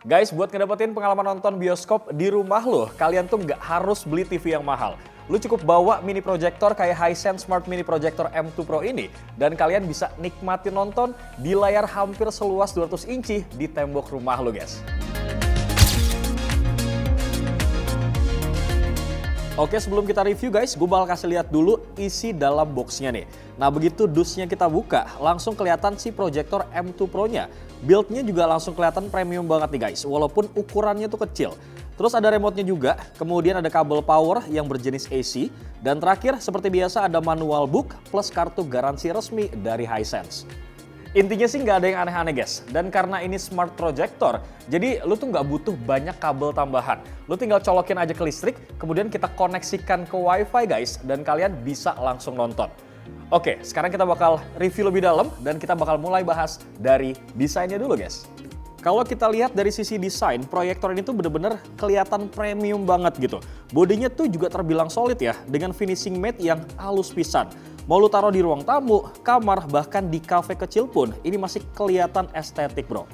Guys, buat ngedapetin pengalaman nonton bioskop di rumah lo, kalian tuh nggak harus beli TV yang mahal. Lu cukup bawa mini projector kayak Hisense Smart Mini Projector M2 Pro ini, dan kalian bisa nikmatin nonton di layar hampir seluas 200 inci di tembok rumah lo, guys. Oke, sebelum kita review guys, gue bakal kasih lihat dulu isi dalam boxnya nih. Nah, begitu dusnya kita buka, langsung kelihatan si proyektor M2 Pro-nya. Build-nya juga langsung kelihatan premium banget nih guys, walaupun ukurannya tuh kecil. Terus ada remote-nya juga, kemudian ada kabel power yang berjenis AC, dan terakhir seperti biasa ada manual book plus kartu garansi resmi dari Hisense. Intinya sih nggak ada yang aneh-aneh guys, dan karena ini smart projector, jadi lu tuh nggak butuh banyak kabel tambahan. Lu tinggal colokin aja ke listrik, kemudian kita koneksikan ke wifi guys, dan kalian bisa langsung nonton. Oke, sekarang kita bakal review lebih dalam, dan kita bakal mulai bahas dari desainnya dulu guys. Kalau kita lihat dari sisi desain, proyektor ini tuh bener-bener kelihatan premium banget gitu. Bodinya tuh juga terbilang solid ya, dengan finishing matte yang halus pisan. Mau lu taruh di ruang tamu, kamar, bahkan di cafe kecil pun, ini masih kelihatan estetik bro.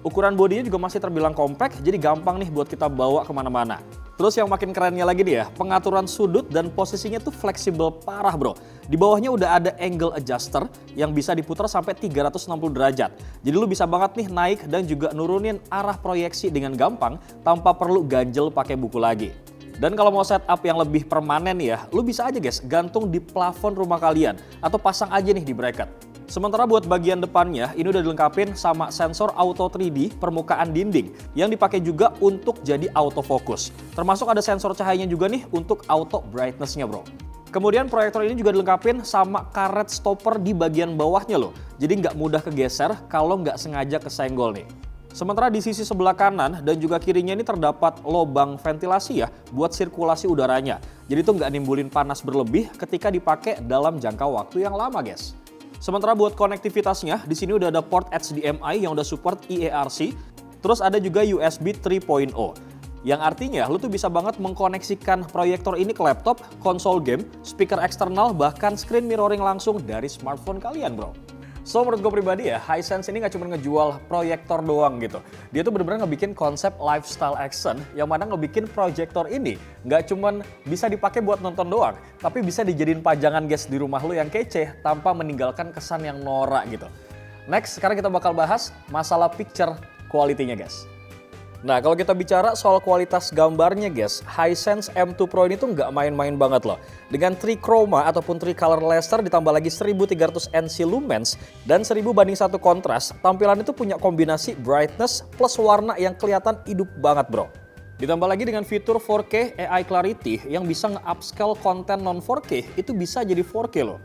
Ukuran bodinya juga masih terbilang compact, jadi gampang nih buat kita bawa kemana-mana. Terus yang makin kerennya lagi nih ya, pengaturan sudut dan posisinya tuh fleksibel parah bro. Di bawahnya udah ada angle adjuster yang bisa diputar sampai 360 derajat. Jadi lu bisa banget nih naik dan juga nurunin arah proyeksi dengan gampang tanpa perlu ganjel pakai buku lagi. Dan kalau mau setup yang lebih permanen ya, lu bisa aja guys gantung di plafon rumah kalian atau pasang aja nih di bracket. Sementara buat bagian depannya, ini udah dilengkapin sama sensor auto 3D permukaan dinding yang dipakai juga untuk jadi autofocus. Termasuk ada sensor cahayanya juga nih untuk auto brightness-nya bro. Kemudian proyektor ini juga dilengkapin sama karet stopper di bagian bawahnya loh. Jadi nggak mudah kegeser kalau nggak sengaja kesenggol nih. Sementara di sisi sebelah kanan dan juga kirinya ini terdapat lubang ventilasi ya buat sirkulasi udaranya. Jadi itu nggak nimbulin panas berlebih ketika dipakai dalam jangka waktu yang lama guys. Sementara buat konektivitasnya, di sini udah ada port HDMI yang udah support eARC, terus ada juga USB 3.0. Yang artinya lu tuh bisa banget mengkoneksikan proyektor ini ke laptop, konsol game, speaker eksternal, bahkan screen mirroring langsung dari smartphone kalian bro. So menurut gue pribadi ya, Hisense ini nggak cuma ngejual proyektor doang gitu. Dia tuh bener-bener ngebikin konsep lifestyle action yang mana ngebikin proyektor ini nggak cuma bisa dipakai buat nonton doang, tapi bisa dijadiin pajangan guys di rumah lu yang kece tanpa meninggalkan kesan yang norak gitu. Next, sekarang kita bakal bahas masalah picture quality-nya guys. Nah, kalau kita bicara soal kualitas gambarnya guys, Hisense M2 Pro ini tuh nggak main-main banget loh. Dengan trichroma ataupun tricolor laser ditambah lagi 1300 NC lumens dan 1000:1 kontras, tampilan itu punya kombinasi brightness plus warna yang kelihatan hidup banget bro. Ditambah lagi dengan fitur 4K AI Clarity yang bisa nge-upscale konten non 4K itu bisa jadi 4K loh.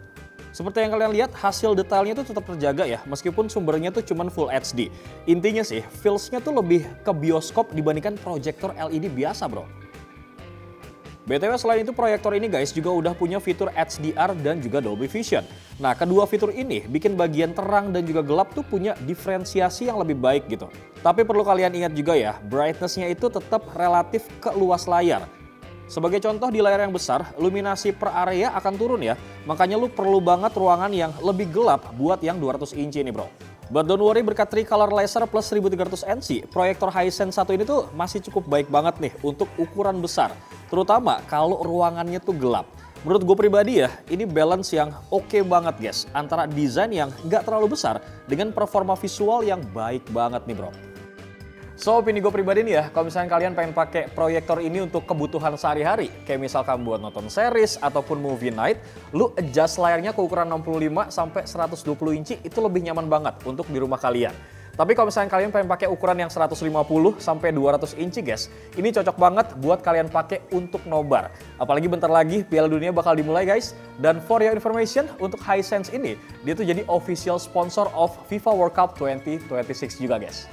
Seperti yang kalian lihat, hasil detailnya tuh tetap terjaga ya, meskipun sumbernya tuh cuman Full HD. Intinya sih, feels-nya tuh lebih ke bioskop dibandingkan proyektor LED biasa bro. BTW selain itu proyektor ini guys juga udah punya fitur HDR dan juga Dolby Vision. Nah, kedua fitur ini bikin bagian terang dan juga gelap tuh punya diferensiasi yang lebih baik gitu. Tapi perlu kalian ingat juga ya, brightness-nya itu tetap relatif ke luas layar. Sebagai contoh di layar yang besar, luminasi per area akan turun ya. Makanya lu perlu banget ruangan yang lebih gelap buat yang 200 inci ini bro. But don't worry, berkat tricolor laser plus 1300 NC, proyektor Hisense 1 ini tuh masih cukup baik banget nih untuk ukuran besar. Terutama kalau ruangannya tuh gelap. Menurut gue pribadi ya, ini balance yang oke banget guys. Antara desain yang nggak terlalu besar dengan performa visual yang baik banget nih bro. So, opini gue pribadi nih ya, kalau misalnya kalian pengen pakai proyektor ini untuk kebutuhan sehari-hari, kayak misalkan buat nonton series ataupun movie night, lu adjust layarnya ke ukuran 65 sampai 120 inci, itu lebih nyaman banget untuk di rumah kalian. Tapi kalau misalnya kalian pengen pakai ukuran yang 150 sampai 200 inci guys, ini cocok banget buat kalian pakai untuk nobar. Apalagi bentar lagi Piala Dunia bakal dimulai guys. Dan for your information, untuk Hisense ini, dia tuh jadi official sponsor of FIFA World Cup 2026 juga guys.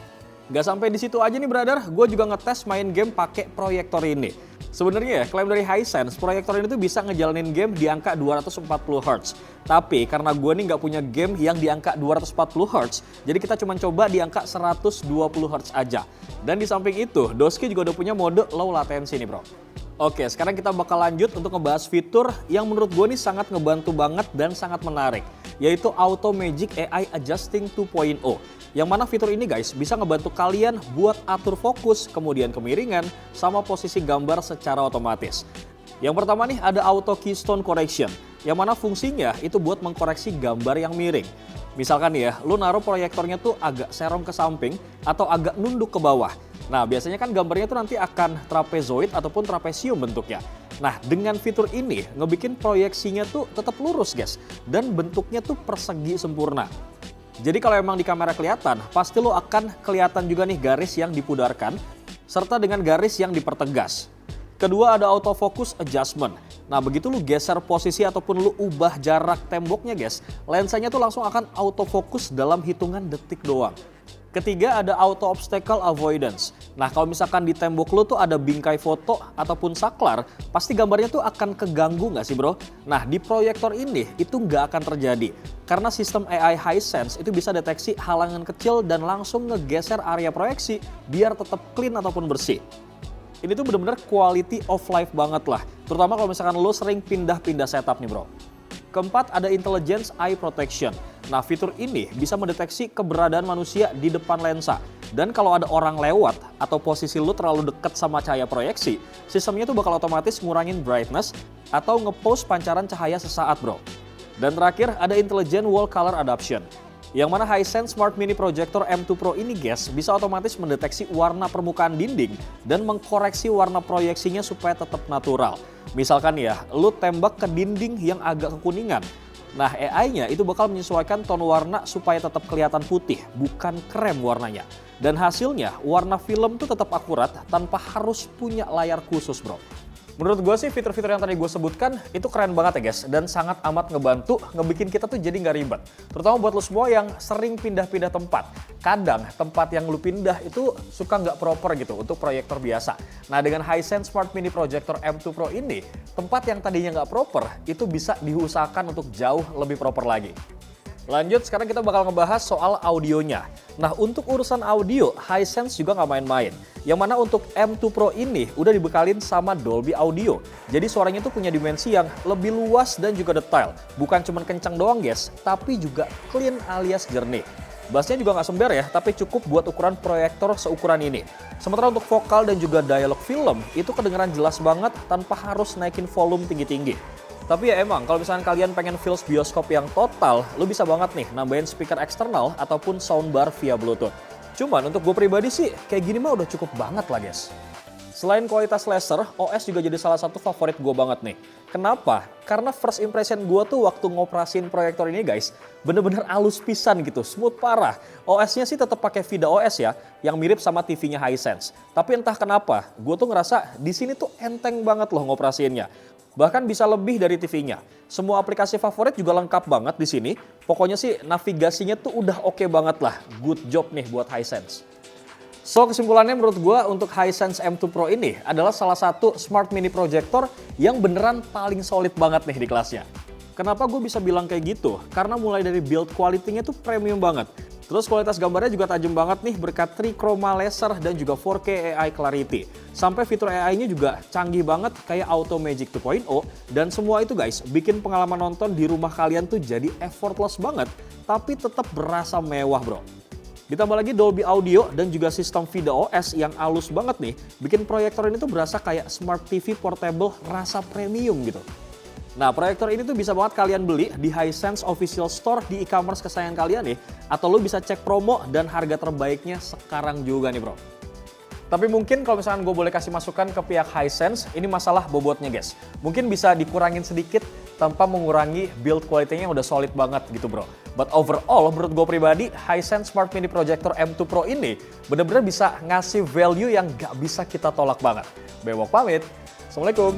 Gak sampai di situ aja nih brother, gue juga ngetes main game pakai proyektor ini. Sebenarnya ya, klaim dari Hisense, proyektor ini tuh bisa ngejalanin game di angka 240 Hz. Tapi karena gue nih nggak punya game yang di angka 240 Hz, jadi kita cuma coba di angka 120 Hz aja. Dan di samping itu, Doski juga udah punya mode low latency nih bro. Oke, sekarang kita bakal lanjut untuk ngebahas fitur yang menurut gue nih sangat ngebantu banget dan sangat menarik. yaitu Auto Magic AI Adjusting 2.0. Yang mana fitur ini guys bisa ngebantu kalian buat atur fokus, kemudian kemiringan, sama posisi gambar secara otomatis. Yang pertama nih ada Auto Keystone Correction, yang mana fungsinya itu buat mengkoreksi gambar yang miring. Misalkan ya, lu naruh proyektornya tuh agak serong ke samping atau agak nunduk ke bawah. Nah biasanya kan gambarnya tuh nanti akan trapezoid ataupun trapesium bentuknya. Nah dengan fitur ini ngebikin proyeksinya tuh tetap lurus guys, dan bentuknya tuh persegi sempurna. Jadi kalau emang di kamera kelihatan, pasti lo akan kelihatan juga nih garis yang dipudarkan, serta dengan garis yang dipertegas. Kedua ada autofocus adjustment. Nah begitu lu geser posisi ataupun lu ubah jarak temboknya guys, lensanya tuh langsung akan autofocus dalam hitungan detik doang. Ketiga ada auto obstacle avoidance. Nah kalau misalkan di tembok lu tuh ada bingkai foto ataupun saklar, pasti gambarnya tuh akan keganggu nggak sih bro? Nah di proyektor ini itu nggak akan terjadi. Karena sistem AI Hisense itu bisa deteksi halangan kecil dan langsung ngegeser area proyeksi biar tetap clean ataupun bersih. Ini tuh bener-bener quality of life banget lah. Terutama kalau misalkan lo sering pindah-pindah setup nih bro. Keempat ada Intelligence Eye Protection. Nah fitur ini bisa mendeteksi keberadaan manusia di depan lensa. Dan kalau ada orang lewat atau posisi lo terlalu dekat sama cahaya proyeksi, sistemnya tuh bakal otomatis ngurangin brightness atau nge-pause pancaran cahaya sesaat bro. Dan terakhir ada Intelligent Wall Color Adaption. Yang mana Hisense Smart Mini Projector M2 Pro ini guys bisa otomatis mendeteksi warna permukaan dinding dan mengkoreksi warna proyeksinya supaya tetap natural. Misalkan ya, lu tembak ke dinding yang agak kekuningan. Nah AI-nya itu bakal menyesuaikan tone warna supaya tetap kelihatan putih, bukan krem warnanya. Dan hasilnya warna film tuh tetap akurat tanpa harus punya layar khusus bro. Menurut gue sih fitur-fitur yang tadi gue sebutkan itu keren banget ya guys, dan sangat amat ngebantu ngebikin kita tuh jadi nggak ribet. Terutama buat lo semua yang sering pindah-pindah tempat. Kadang tempat yang lu pindah itu suka nggak proper gitu untuk proyektor biasa. Nah dengan Hisense Smart Mini Projector M2 Pro ini, tempat yang tadinya nggak proper itu bisa diusahakan untuk jauh lebih proper lagi. Lanjut, sekarang kita bakal ngebahas soal audionya. Nah, untuk urusan audio, Hisense juga nggak main-main. Yang mana untuk M2 Pro ini udah dibekalin sama Dolby Audio. Jadi suaranya tuh punya dimensi yang lebih luas dan juga detail. Bukan cuma kencang doang guys, tapi juga clean alias jernih. Bassnya juga nggak sember ya, tapi cukup buat ukuran proyektor seukuran ini. Sementara untuk vokal dan juga dialog film, itu kedengeran jelas banget tanpa harus naikin volume tinggi-tinggi. Tapi ya emang, kalau misalnya kalian pengen feels bioskop yang total, lo bisa banget nih nambahin speaker eksternal ataupun soundbar via Bluetooth. Cuman untuk gue pribadi sih, kayak gini mah udah cukup banget lah guys. Selain kualitas laser, OS juga jadi salah satu favorit gue banget nih. Kenapa? Karena first impression gue tuh waktu ngoperasin proyektor ini guys, bener-bener halus pisan gitu, smooth parah. OS-nya sih tetap pakai VIDA OS ya, yang mirip sama TV-nya Hisense. Tapi entah kenapa, gue tuh ngerasa di sini tuh enteng banget loh ngoperasinnya. Bahkan bisa lebih dari TV-nya. Semua aplikasi favorit juga lengkap banget di sini. Pokoknya sih navigasinya tuh udah oke banget lah. Good job nih buat Hisense. So kesimpulannya menurut gue untuk Hisense M2 Pro ini adalah salah satu smart mini projector yang beneran paling solid banget nih di kelasnya. Kenapa gue bisa bilang kayak gitu? Karena mulai dari build quality-nya tuh premium banget. Terus kualitas gambarnya juga tajam banget nih berkat trichroma laser dan juga 4K AI Clarity. Sampai fitur AI-nya juga canggih banget kayak Auto Magic 2.0. Dan semua itu guys bikin pengalaman nonton di rumah kalian tuh jadi effortless banget. Tapi tetap berasa mewah bro. Ditambah lagi Dolby Audio dan juga sistem VIDA OS yang halus banget nih. Bikin proyektor ini tuh berasa kayak Smart TV Portable rasa premium gitu. Nah, proyektor ini tuh bisa banget kalian beli di Hisense Official Store di e-commerce kesayangan kalian nih. Atau lo bisa cek promo dan harga terbaiknya sekarang juga nih bro. Tapi mungkin kalau misalkan gue boleh kasih masukan ke pihak Hisense, ini masalah bobotnya guys. Mungkin bisa dikurangin sedikit tanpa mengurangi build quality-nya yang udah solid banget gitu bro. But overall menurut gue pribadi, Hisense Smart Mini Projector M2 Pro ini bener-bener bisa ngasih value yang gak bisa kita tolak banget. Bewok pamit, Assalamualaikum.